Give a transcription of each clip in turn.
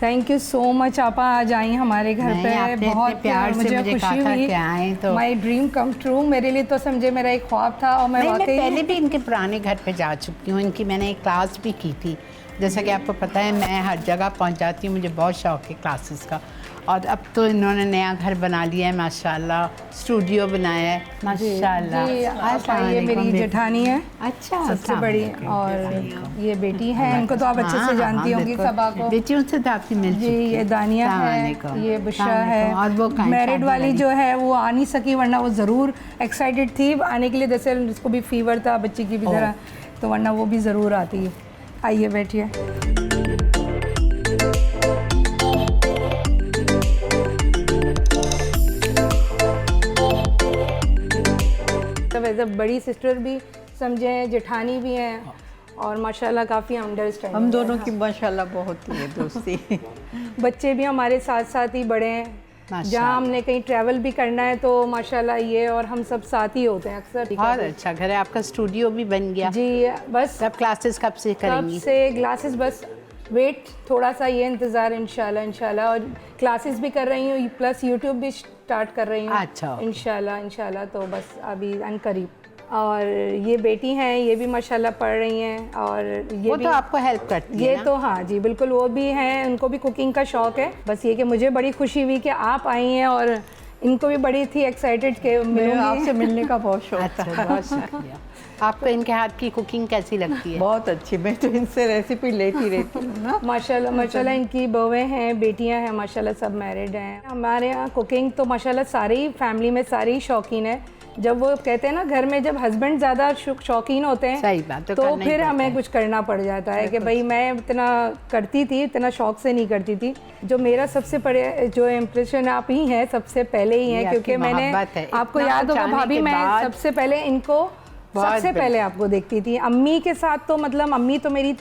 Thank you so much आपा, आज आई हमारे घर पे। बहुत प्यार से मुझे खुशी हुई कि आए तो माय ड्रीम कम ट्रू। मेरे लिए तो समझे मेरा एक ख्वाब था और मैं वाकई पहले भी इनके पुराने घर पे जा चुकी हूँ। इनकी मैंने एक क्लास भी की थी। जैसा कि आपको पता है मैं हर जगह पहुँच जाती हूँ, मुझे बहुत शौक है क्लासेस का। और अब तो इन्होंने नया घर बना लिया है माशाल्लाह, स्टूडियो बनाया है माशाल्लाह। ये मेरी जेठानी है, अच्छा, सबसे बड़ी, और ये बेटी है। इनको तो आप अच्छे से जानती होंगी सबा को। बेटियों से तो आपकी मिल जी, ये दानिया है, ये बुशरा है। और वो मैरिड वाली जो है वो आ नहीं सकी, वरना वो ज़रूर एक्साइटेड थी आने के लिए। जैसे उसको भी फीवर था बच्ची की भी तरह, तो वरना वो भी ज़रूर आती है। आइए बैठिए। वैसे बड़ी सिस्टर भी समझे हैं, जेठानी भी हैं, और माशाल्लाह काफ़ी अंडरस्टैंडिंग। हम दोनों की माशाल्लाह बहुत ही है दोस्ती। बच्चे भी हमारे साथ साथ ही बड़े हैं। जहाँ हमने कहीं ट्रैवल भी करना है तो माशाल्लाह ये और हम सब साथ ही होते हैं अक्सर। बहुत अच्छा घर है आपका, स्टूडियो भी बन गया। जी बस। सब क्लासेस कब से करेंगी? कब से क्लासेस, बस वेट थोड़ा सा, ये इंतज़ार। इंशाल्लाह और क्लासेस भी कर रही हूँ, प्लस यूट्यूब भी स्टार्ट कर रही हूँ। अच्छा, इंशाल्लाह तो बस अभी अनकरीब। और ये बेटी हैं, ये भी माशाल्लाह पढ़ रही हैं, और ये वो भी तो आपको हेल्प करती है ये ना? तो हाँ जी बिल्कुल, वो भी हैं, उनको भी कुकिंग का शौक़ है। बस ये कि मुझे बड़ी खुशी हुई कि आप आई हैं, और इनको भी बड़ी थी एक्साइटेड के आपसे मिलने का बहुत शौक था। बहुत शुक्रिया। आपको इनके हाथ की कुकिंग कैसी लगती है? बहुत अच्छी, मैं तो इनसे रेसिपी लेती रहती हूँ ना। माशाल्लाह इनकी बहुएं हैं, बेटियां हैं, माशाल्लाह सब मैरिड हैं। हमारे यहाँ कुकिंग तो माशाल्लाह सारी फैमिली में सारी शौकीन है। जब वो कहते हैं ना घर में जब हस्बैंड ज़्यादा शौकीन होते हैं, सही बात, तो फिर हमें कुछ करना पड़ जाता है कि भाई मैं इतना करती थी, इतना शौक से नहीं करती थी। जो मेरा सबसे बड़े जो इम्प्रेशन आप ही हैं, सबसे पहले ही हैं, क्योंकि मैंने आपको याद होगा भाभी, मैं सबसे पहले इनको सबसे पहले आपको देखती थी। अम्मी के साथ तो मतलब अम्मी तो मेरी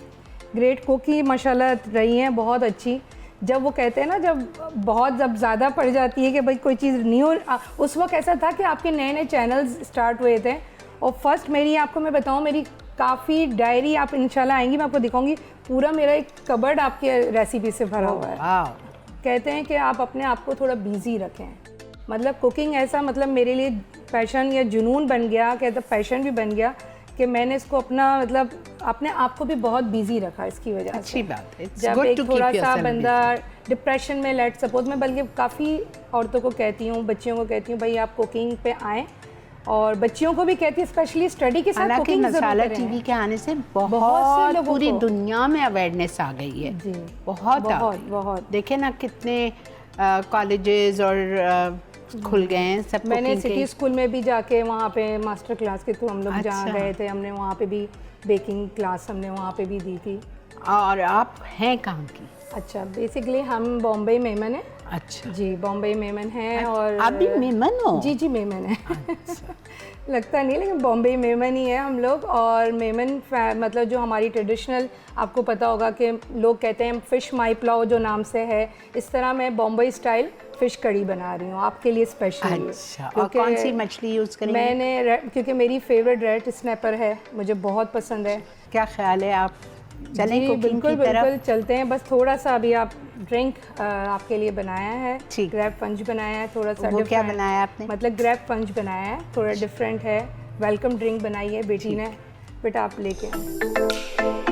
ग्रेट कुक ही माशाल्लाह रही हैं, बहुत अच्छी। जब वो कहते हैं ना जब बहुत जब ज़्यादा पड़ जाती है कि भाई कोई चीज़ न्यू, उस वक्त ऐसा था कि आपके नए नए चैनल्स स्टार्ट हुए थे, और फर्स्ट मेरी आपको मैं बताऊँ, मेरी काफ़ी डायरी, आप इंशाल्लाह आएंगी मैं आपको दिखाऊंगी, पूरा मेरा एक कबर्ड आपके रेसिपी से भरा हुआ है। कहते हैं कि आप अपने आप को थोड़ा बिजी रखें, मतलब कुकिंग ऐसा मतलब मेरे लिए पैशन या जुनून बन गया, कहते पैशन भी बन गया कि मैंने इसको अपना मतलब अपने आप को भी बहुत बिजी रखा इसकी वजह से। अच्छी बात है। जब एक थोड़ा सा बंदा डिप्रेशन में, लेट सपोज, मैं बल्कि काफ़ी औरतों को कहती हूँ, बच्चियों को कहती हूँ, भाई आप कुकिंग पे आएँ, और बच्चियों को भी कहती है स्पेशली स्टडी के साथ कुकिंग मसाला टीवी के आने से बहुत पूरी दुनिया में अवेयरनेस आ गई है जी, बहुत देखे ना कितने कॉलेजेस और खुल गए हैं सब। मैंने सिटी स्कूल में भी जाके वहाँ पे मास्टर क्लास के थ्रू हम लोग जहाँ गए थे, हमने वहाँ पे भी बेकिंग क्लास हमने वहाँ पे भी दी थी। और आप हैं कहाँ की? अच्छा, बेसिकली हम बॉम्बे मेमन है। अच्छा जी, बॉम्बे मेमन है। और आप भी मेमन हो? जी जी मेमन है। अच्छा। लगता नहीं, लेकिन बॉम्बे मेमन ही है हम लोग। और मेमन मतलब जो हमारी ट्रेडिशनल, आपको पता होगा कि लोग कहते हैं फ़िश माई पुलाव जो नाम से है, इस तरह मैं बॉम्बे स्टाइल फ़िश कड़ी बना रही हूँ आपके लिए स्पेशली। अच्छा, और कौन सी मछली यूज़ करेंगे? मैंने क्योंकि मेरी फेवरेट रेड स्नैपर है, मुझे बहुत पसंद है। क्या ख्याल है, आप चलें कुकिंग की तरफ? बिल्कुल चलते हैं। बस थोड़ा सा अभी आप ड्रिंक आपके लिए बनाया है, ग्रैब पंच बनाया है, थोड़ा सा। वो क्या बनाया आपने? मतलब ग्रैब पंच बनाया है, थोड़ा डिफरेंट है। वेलकम ड्रिंक बनाई है बेटी ने, बेटा आप लेके आए।